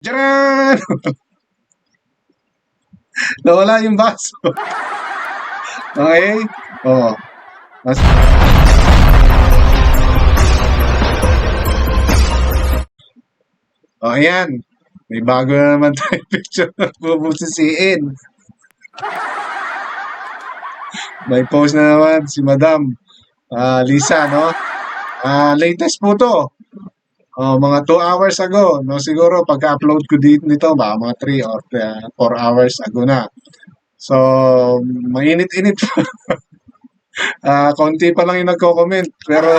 Diyan! Nawala yung baso. Okay? Oo. Mas, ayan. May bago na naman tayo picture na bubusisiin. May post na naman si Madam Lisa, no? Latest po to. Mga 2 hours ago, no? Siguro pagka-upload ko dito nito, baka mga 3 or 4 hours ago na. So, mainit-init pa. Konti pa lang yung nagko-comment. Pero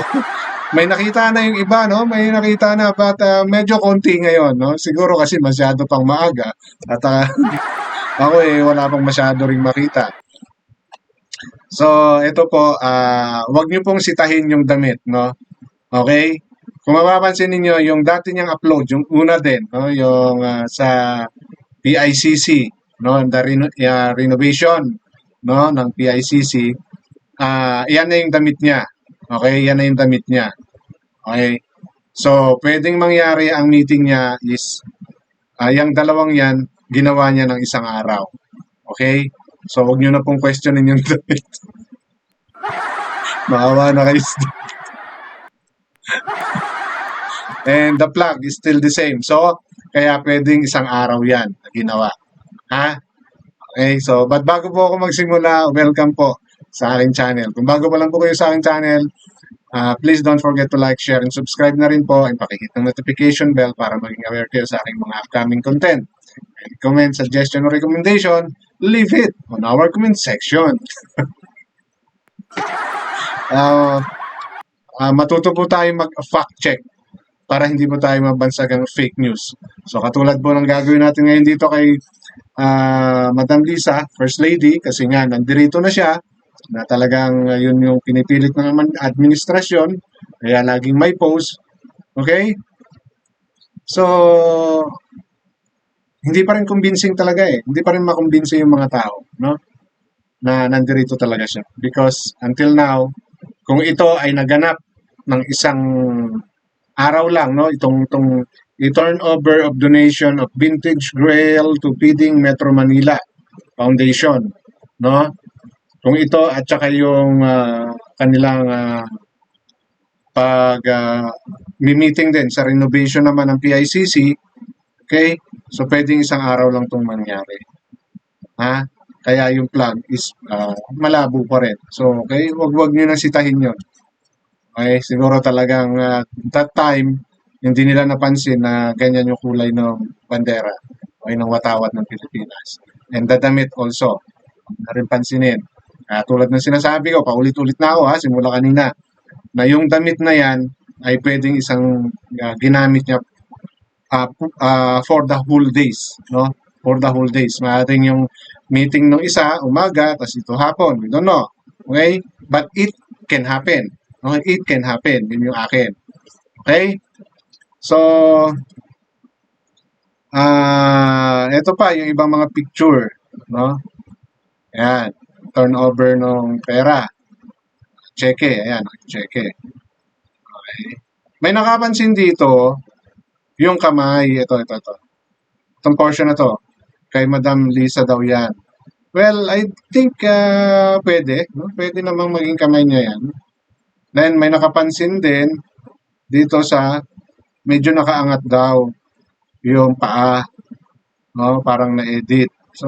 may nakita na yung iba, no? May nakita na. But medyo konti ngayon, no? Siguro kasi masyado pang maaga. At ako wala pang masyado ring makita. So, ito po, wag niyo pong sitahin yung damit, no? Okay? Kung mapapansin niyo yung dati niyang upload, yung una din, no? Yung sa PICC, no? Renovation, no? Ng PICC. Yan na yung damit niya. Okay? Yan na yung damit niya. Okay? So, pwedeng mangyari ang meeting niya is, yung dalawang yan, ginawa niya ng isang araw. Okay? So, wag niyo na pong questionin yung damit. Maawa na kayo. And the plug is still the same. So, kaya pwedeng isang araw yan na ginawa. Ha? Okay, so, but bago po ako magsimula, welcome po sa aking channel. Kung bago pa lang po kayo sa aking channel, please don't forget to like, share, and subscribe na rin po and pakihit ng notification bell para maging aware kayo sa aking mga upcoming content. And comment, suggestion, or recommendation, leave it on our comment section. Uh, Matuto po tayo mag-fact check para hindi po tayo mabansag ng fake news. So katulad po ng gagawin natin ngayon dito kay Madam Lisa, First Lady, kasi nga nandirito na siya, na talagang yun yung pinipilit ng administrasyon, kaya laging may post. Okay? So, hindi pa rin convincing talaga eh. Hindi pa rin makumbinsi yung mga tao, no? Na nandirito talaga siya. Because until now, kung ito ay naganap ng isang araw lang, no? Itong i-turnover of donation of Vintage Grail to Feeding Metro Manila Foundation, no? Kung ito at saka yung kanilang pag meeting din sa renovation naman ng PICC, okay? So pwedeng isang araw lang 'tong mangyari. Ha? Kaya yung plug is malabo pa rin. So, okay, wag niyo na sitahin 'yon. Okay, siguro talagang that time hindi nila napansin na ganyan yung kulay ng bandera o ng watawat ng Pilipinas. And the damit also, na rin pansinin. Tulad ng sinasabi ko, paulit-ulit na ako ha, simula kanina, na yung damit na yan ay pwedeng isang ginamit niya for the whole days, no? For the whole days. Maaaring yung meeting ng isa, umaga, tapos ito hapon. We don't know. Okay? But it can happen. Okay? It can happen. Yun yung akin. Okay? So, ito pa, yung ibang mga picture. No? Ayan. Turnover ng pera. Cheque. Ayan. Cheque. Okay. May nakapansin dito, yung kamay. Ito. Itong portion na to. Kay Madam Lisa daw yan. Well, I think pwede. No? Pwede namang maging kamay niya yan. Then may nakapansin din dito sa medyo nakaangat daw yung paa. No? Parang na-edit. So,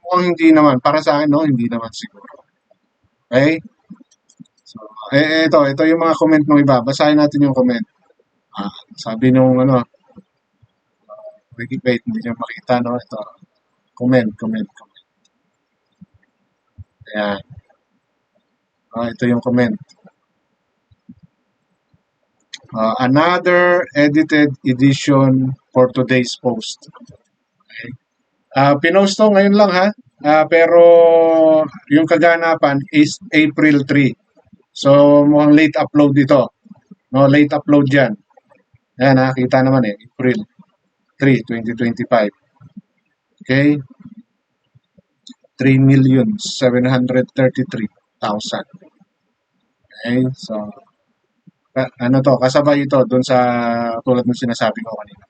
mukhang hindi naman. Para sa akin, no? Hindi naman siguro. Okay? So, ito yung mga comment ng iba. Basahin natin yung comment. Sabi nung ano, wait, hindi nyo makita, no? Ito, comment. Ayan. Ito yung comment. Another edited edition for today's post. Okay. Pinost to ngayon lang ha. Pero yung kaganapan is April 3. So mukhang late upload ito. No, late upload yan. Ayan ha, kita naman eh. April 3, 2025. Okay. 3,733,000. Okay, so Ano to, kasabay ito doon sa tulad ng sinasabi ko kanina.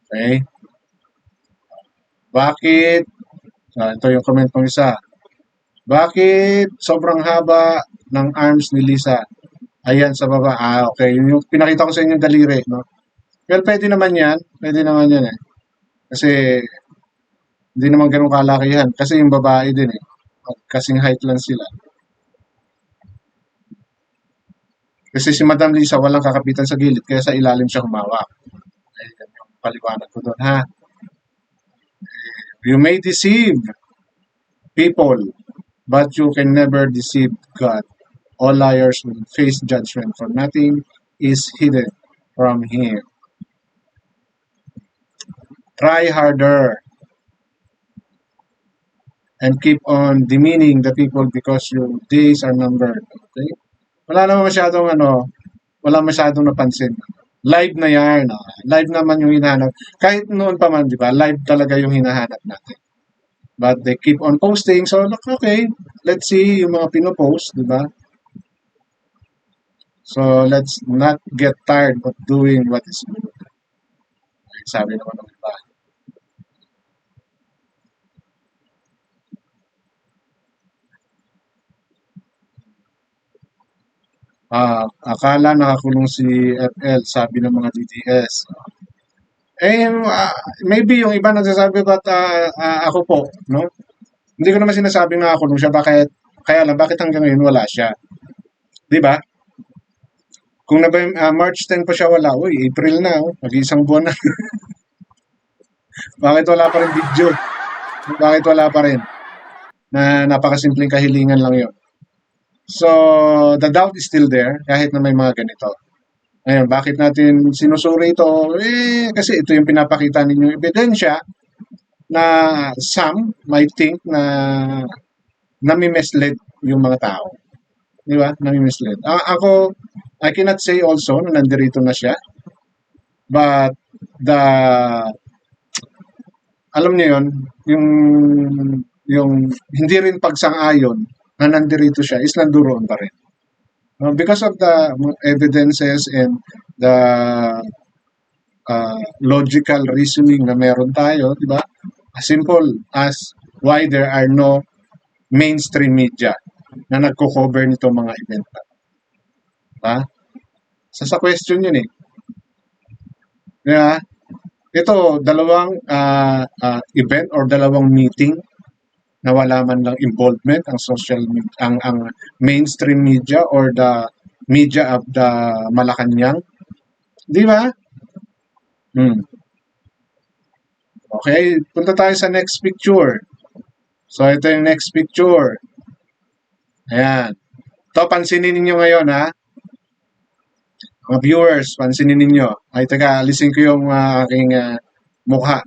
Okay? Bakit? Ito yung comment ng isa. Bakit sobrang haba ng arms ni Lisa? Ayan sa baba. Okay. Yung pinakita ko sa inyo yung daliri, no? Well, pwede naman yan. Pwede naman yan eh. Kasi hindi naman ganun kalakihan. Kasi yung babae din eh. Kasing height lang sila. Kasi si Madam Lisa walang kakapitan sa gilid kaya sa ilalim siya humawak. Ay, yan yung paliwanag ko doon ha. You may deceive people, but you can never deceive God. All liars will face judgment, for nothing is hidden from Him. Try harder and keep on demeaning the people because your days are numbered. Okay? Wala naman masyadong wala masyadong napansin. Live na yan. Live naman yung hinahanap. Kahit noon pa man, di ba? Live talaga yung hinahanap natin. But they keep on posting. So, look, okay, let's see yung mga pinopost, di ba? So, let's not get tired of doing what is good. Sabi naman ng iba. Akala nakakulong si FL, sabi ng mga DDS. Eh, maybe yung iba nagsasabi ba't ako po, no? Hindi ko naman sinasabi na nakakulong siya, bakit, kaya lang, bakit hanggang ngayon wala siya? Di ba? Kung March 10 pa siya wala, uy, April na, oh, mag-iisang buwan na. Bakit wala pa rin video? Bakit wala pa rin? Na napakasimpleng kahilingan lang yon. So, the doubt is still there kahit na may mga ganito. Ngayon, bakit natin sinusuri ito? Kasi ito yung pinapakita ninyong ebidensya na some might think na nami-mislead yung mga tao. Di ba? Nami-mislead. Ako, I cannot say also na nandirito na siya. But the alam niyo yon, yung hindi rin pagsang-ayon na nandirito siya is nanduroon pa rin. Because of the evidences and the logical reasoning na meron tayo, di ba? As simple as why there are no mainstream media na nagko-cover nito mga event na. Diba? Sa question yun eh. Diba? Ito, dalawang event or dalawang meeting na wala man lang involvement ang social ang mainstream media or the media of the Malacanang. Di ba? Okay, punta tayo sa next picture. So, ito yung next picture. Ayan. Ito, pansinin ninyo ngayon, ha? Mga viewers, pansinin ninyo. Ay, taga, alisin ko yung aking mukha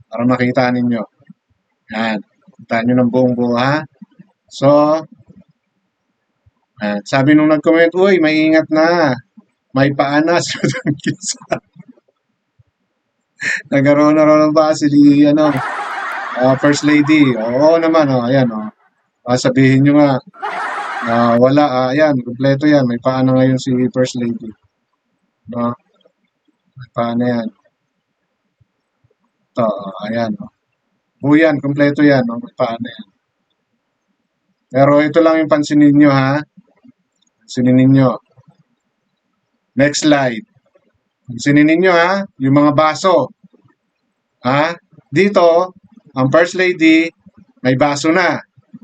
para makita ninyo. Ayan. Kita nyo ng buong buo, ha? So, sabi nung nag-comment, uy, may ingat na. May paanas. Nagkaroon na raw ng ba si First Lady. Oo naman, ayan, sabihin nyo nga, wala, ayan, kompleto yan. May paa na ngayon si First Lady. No? May paa na yan. Ito, ayan. Yan, kompleto yan. May paa na yan. Pero ito lang yung pansinin nyo, ha? Pansinin ninyo. Next slide. Pansinin ninyo, ha? Yung mga baso. Ha? Dito, ang First Lady, may baso na.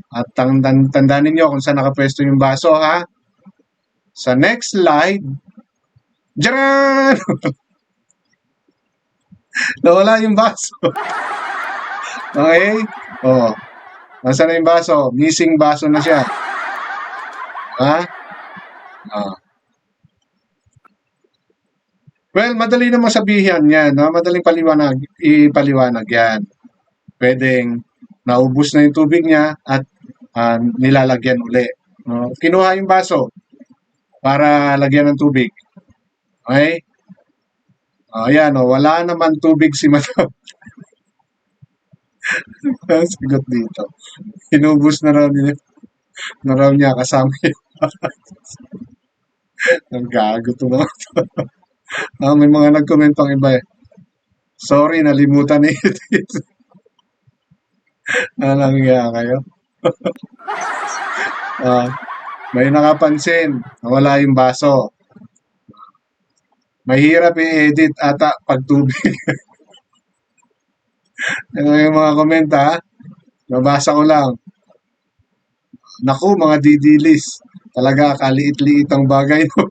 At tandaan ninyo kung saan nakapwesto yung baso, ha? Sa next slide, Diyan! Nawala yung baso. Okay? Oh. Nasaan na yung baso? Missing baso na siya. Ha? Ah. Well, madali naman sabihin yan. No? Madaling ipaliwanag yan. Pwedeng naubos na yung tubig niya at nilalagyan uli. No? Kinuha yung baso para lagyan ng tubig. Okay? Ayan, wala naman tubig si Madam. Sagot dito. Inubos na raw niya kasama yun. Ang gago 'to mga 'to. May mga nag-comment pang iba, eh. Sorry, nalimutan i-edit. Walang hiya kayo. Ah, may nakapansin, nawala yung baso. Mahirap i-edit ata 'pag tubig. Ano yung mga comment, ha? Nabasa ko lang. Naku, mga didilis. Talaga kaliit-liit ang bagay 'no.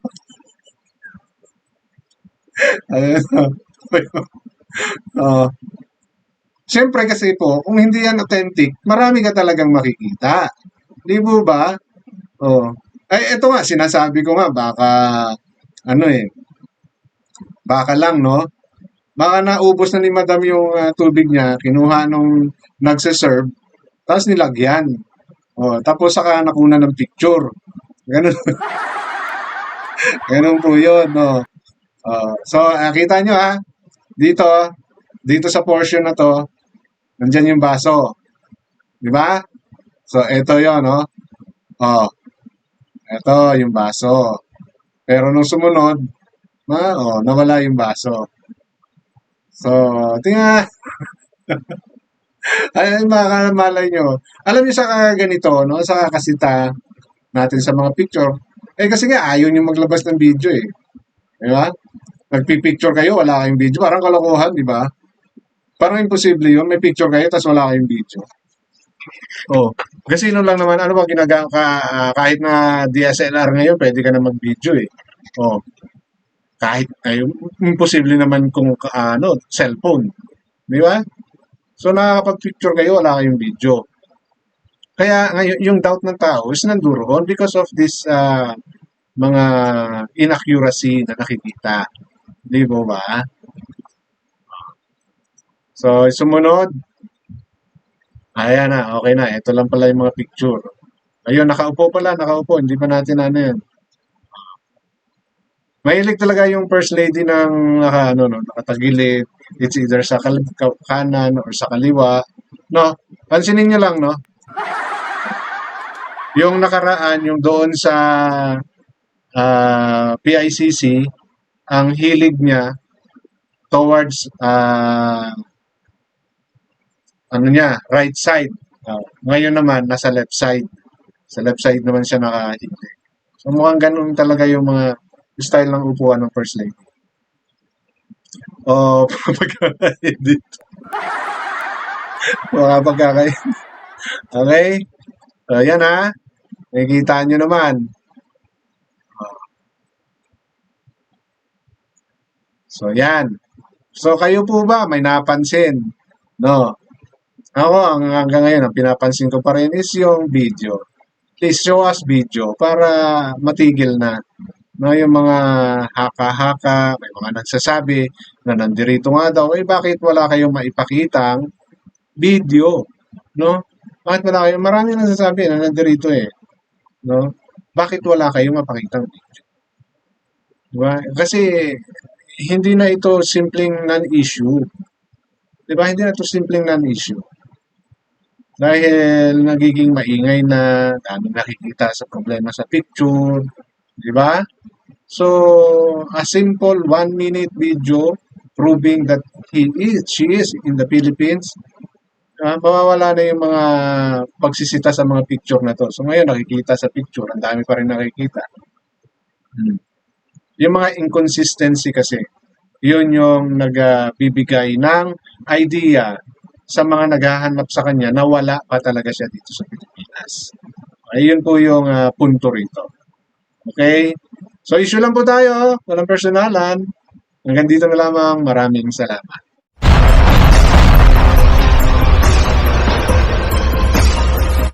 Ayun, oo. Siyempre kasi po, kung hindi yan authentic, marami ka talagang makikita. 'Di po ba? Oh. Ay, eto nga, sinasabi ko nga, baka, ano eh, baka lang, no? Baka naubos na ni madam yung tubig niya, kinuha nung nagse-serve, tapos nilagyan. Oh, tapos saka nakuna ng picture. Ganun, ganun po yun, no? So, kita nyo ha, dito, dito sa portion na to, nandyan yung baso. Di ba? So, ito yon, no? Oh, ito yung baso. Pero nung sumunod, nawala yung baso. So, tingnan, ay, malay nyo. Alam nyo sa ganito, no? Sa kakasita natin sa mga picture, eh kasi nga ayaw nyo maglabas ng video eh. Di ba? Nagpipicture kayo, wala kayong video. Parang kalokohan, di ba? Parang imposible yun. May picture kayo, tapos wala kayong video. Oh. Kasi no lang naman, ano ba kahit na DSLR ngayon, pwede ka na mag-video eh. Oh. Kahit, imposible naman kung, cellphone. Di ba? So, nakakapag-picture kayo, wala kayong video. Kaya ngayon, yung doubt ng tao is nanduroon because of this mga inaccuracy na nakikita. Di ba ba? So, sumunod. Ayan na, okay na. Ito lang pala yung mga picture. Ayun, nakaupo. Hindi pa natin ano yun. Mahilig talaga yung first lady ng no, nakatagilid. It's either sa kanan or sa kaliwa. No, pansinin nyo lang, no? Yung nakaraan, yung doon sa PICC, ang hilig niya towards ano niya, right side. Ngayon naman, nasa left side. Sa left side naman siya nakahilig. So mukhang ganun talaga yung mga style ng upuan ng first lady. O, pagkakaedit. Mga pagkakaedit. Okay? So, yan ha. Nakikita nyo naman. So, yan. So, kayo po ba may napansin? No? Ako, hanggang ngayon, ang pinapansin ko pa rin is yung video. Please show us video para matigil na. No, yung mga haka-haka, may mga nagsasabi na nandirito nga daw, bakit wala kayong maipakitang video? No? Bakit wala kayong, marami nagsasabi na nandirito eh. No? Bakit wala kayong mapakitang video? Diba? Kasi hindi na ito simpleng non-issue. Diba? Hindi na ito simpleng non-issue. Dahil nagiging maingay na, daming nakikita sa problema sa picture, di ba? So, a simple 1-minute video proving that she is in the Philippines, mawawala na yung mga pagsisita sa mga picture na to. So, ngayon nakikita sa picture, ang dami pa rin nakikita. Yung mga inconsistency kasi, yun yung nagbibigay ng idea sa mga naghahanap sa kanya na wala pa talaga siya dito sa Pilipinas. Ayun po yung punto rito. Okay? So issue lang po tayo, walang personalan. Hanggang dito na lamang. Maraming salamat.